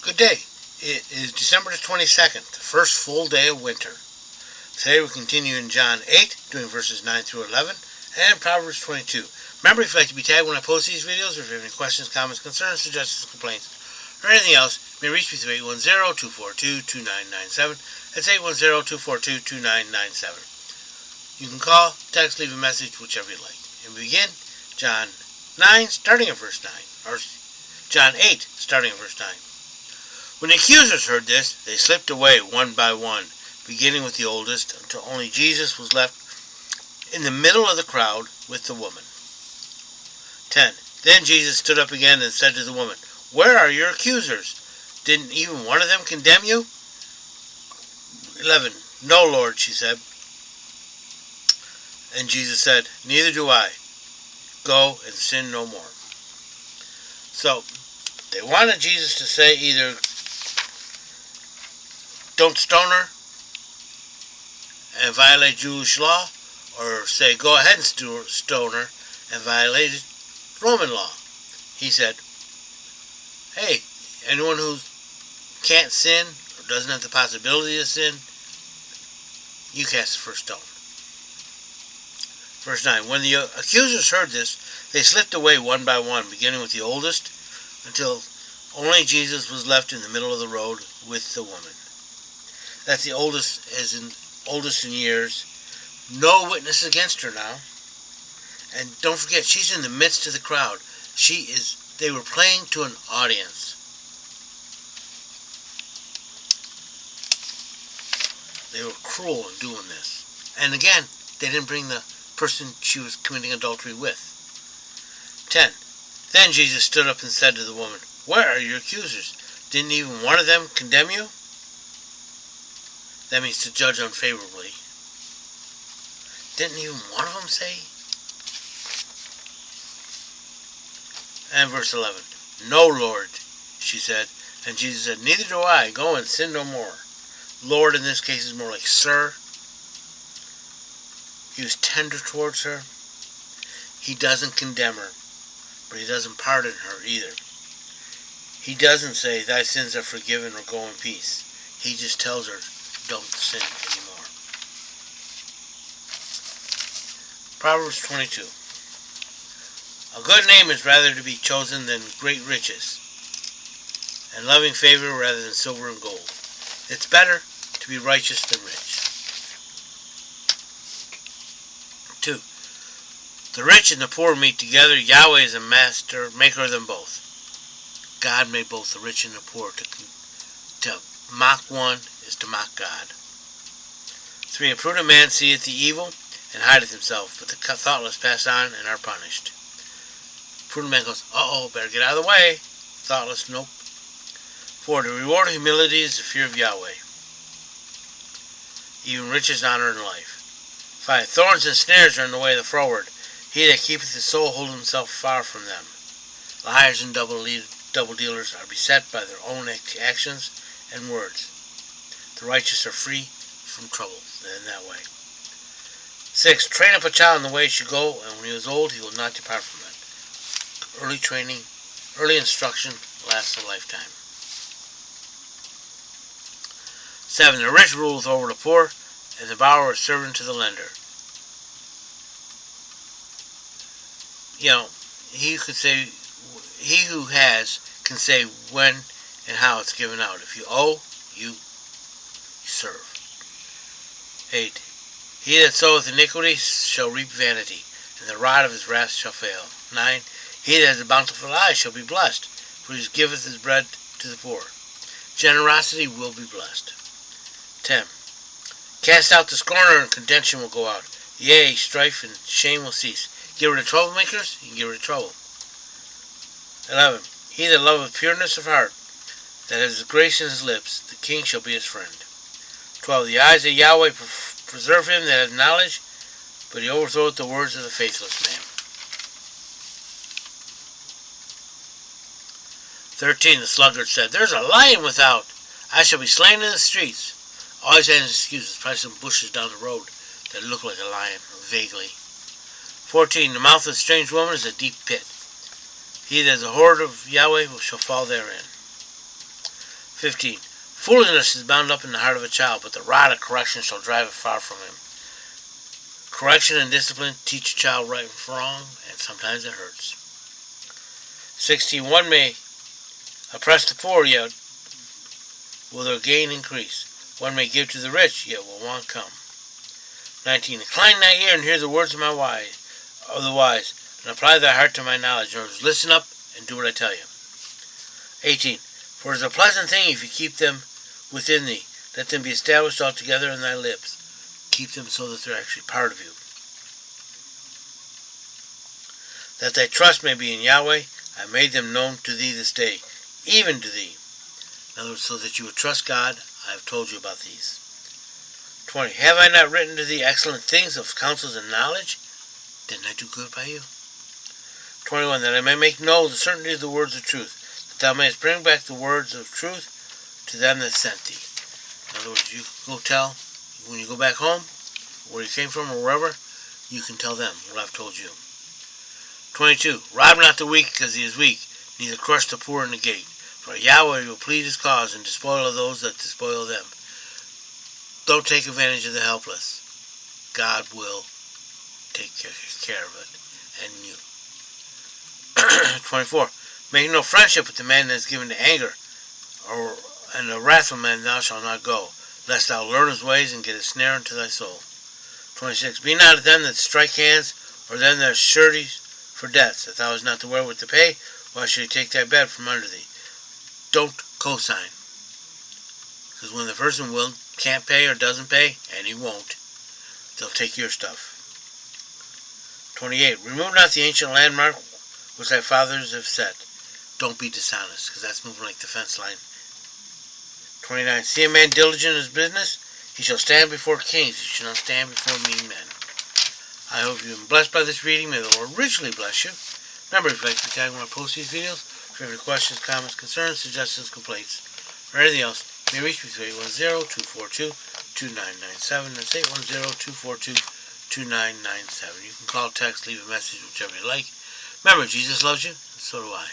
Good day. It is December the 22nd, the first full day of winter. Today we continue in John 8, doing verses 9 through 11, and Proverbs 22. Remember, if you'd like to be tagged when I post these videos, or if you have any questions, comments, concerns, suggestions, complaints, or anything else, you may reach me through 810-242-2997. That's 810-242-2997. You can call, text, leave a message, whichever you like. And we begin John 9, starting at verse 9, or John 8, starting at verse 9. When the accusers heard this, they slipped away one by one, beginning with the oldest, until only Jesus was left in the middle of the crowd with the woman. 10. Then Jesus stood up again and said to the woman, "Where are your accusers? Didn't even one of them condemn you?" 11. "No, Lord," she said. And Jesus said, "Neither do I. Go and sin no more." So, they wanted Jesus to say either, "Don't stone her and violate Jewish law," or say, "Go ahead and stone her and violate Roman law." He said, "Hey, anyone who can't sin or doesn't have the possibility to sin, you cast the first stone." Verse 9. When the accusers heard this, they slipped away one by one, beginning with the oldest, until only Jesus was left in the middle of the road with the woman. That's the oldest, as in oldest in years. No witness against her now. And don't forget, she's in the midst of the crowd. They were playing to an audience. They were cruel in doing this. And again, they didn't bring the person she was committing adultery with. 10. Then Jesus stood up and said to the woman, "Where are your accusers? Didn't even one of them condemn you?" That means to judge unfavorably. Didn't even one of them say? And verse 11. "No, Lord," she said. And Jesus said, "Neither do I. Go and sin no more." Lord in this case is more like sir. He was tender towards her. He doesn't condemn her, but he doesn't pardon her either. He doesn't say, "Thy sins are forgiven," or "Go in peace." He just tells her, don't sin anymore. Proverbs 22. A good name is rather to be chosen than great riches, and loving favor rather than silver and gold. It's better to be righteous than rich. 2. The rich and the poor meet together. Yahweh is a maker of them both. God made both the rich and the poor. To mock one is to mock God. 3. A prudent man seeth the evil and hideth himself, but the thoughtless pass on and are punished. Prudent man goes, "Uh-oh, better get out of the way." Thoughtless, nope. 4. The reward of humility is the fear of Yahweh. Even riches, honor, and life. 5. Thorns and snares are in the way of the froward. He that keepeth his soul holdeth himself far from them. Liars and double dealers are beset by their own actions and words. The righteous are free from trouble in that way. 6. Train up a child in the way he should go, and when he is old, he will not depart from it. Early training, early instruction lasts a lifetime. 7. The rich ruleth over the poor, and the borrower is servant to the lender. He who has can say when and how it's given out. If you owe, you serve. 8. He that soweth iniquity shall reap vanity, and the rod of his wrath shall fail. 9. He that has a bountiful eye shall be blessed, for he giveth his bread to the poor. Generosity will be blessed. 10. Cast out the scorner, and contention will go out. Yea, strife and shame will cease. Get rid of troublemakers, you can get rid of trouble. 11. He that loveth pureness of heart, that has grace in his lips, the king shall be his friend. 12. The eyes of Yahweh preserve him that has knowledge, but he overthroweth the words of the faithless man. 13. The sluggard said, "There's a lion without. I shall be slain in the streets." Always has excuses. Probably some bushes down the road that look like a lion, vaguely. 14. The mouth of a strange woman is a deep pit. He that is a whore of Yahweh shall fall therein. 15. Foolishness is bound up in the heart of a child, but the rod of correction shall drive it far from him. Correction and discipline teach a child right from wrong, and sometimes it hurts. 16. One may oppress the poor, yet will their gain increase. One may give to the rich, yet will want come. 19. Incline thy ear and hear the words of the wise, and apply thy heart to my knowledge. In other words, listen up and do what I tell you. 18. For it is a pleasant thing if you keep them within thee. Let them be established altogether in thy lips. Keep them so that they're actually part of you. That thy trust may be in Yahweh, I made them known to thee this day, even to thee. In other words, so that you would trust God, I have told you about these. 20. Have I not written to thee excellent things of counsels and knowledge? Didn't I do good by you? 21. That I may make known the certainty of the words of truth, that thou mayest bring back the words of truth to them that sent thee. In other words, you go tell, when you go back home, where you came from or wherever, you can tell them what I've told you. 22. Rob not the weak because he is weak, neither crush the poor in the gate. For Yahweh will plead his cause and despoil those that despoil them. Don't take advantage of the helpless. God will take care of it, and you. 24. Make no friendship with the man that is given to anger, and the wrathful man thou shalt not go, lest thou learn his ways and get a snare unto thy soul. 26. Be not of them that strike hands, or them that are sureties for debts. If thou hast not the wherewith to pay, why should he take thy bed from under thee? Don't co-sign. Because when the person can't pay or doesn't pay, and he won't, they'll take your stuff. 28. Remove not the ancient landmark which thy fathers have set. Don't be dishonest, because that's moving like the fence line. 29. See a man diligent in his business, he shall stand before kings, he shall not stand before mean men. I hope you've been blessed by this reading. May the Lord richly bless you. Remember, if you'd like to be tagged when I post these videos, if you have any questions, comments, concerns, suggestions, complaints, or anything else, you may reach me through 810-242-2997. That's 810-242-2997. You can call, text, leave a message, whichever you like. Remember, Jesus loves you, and so do I.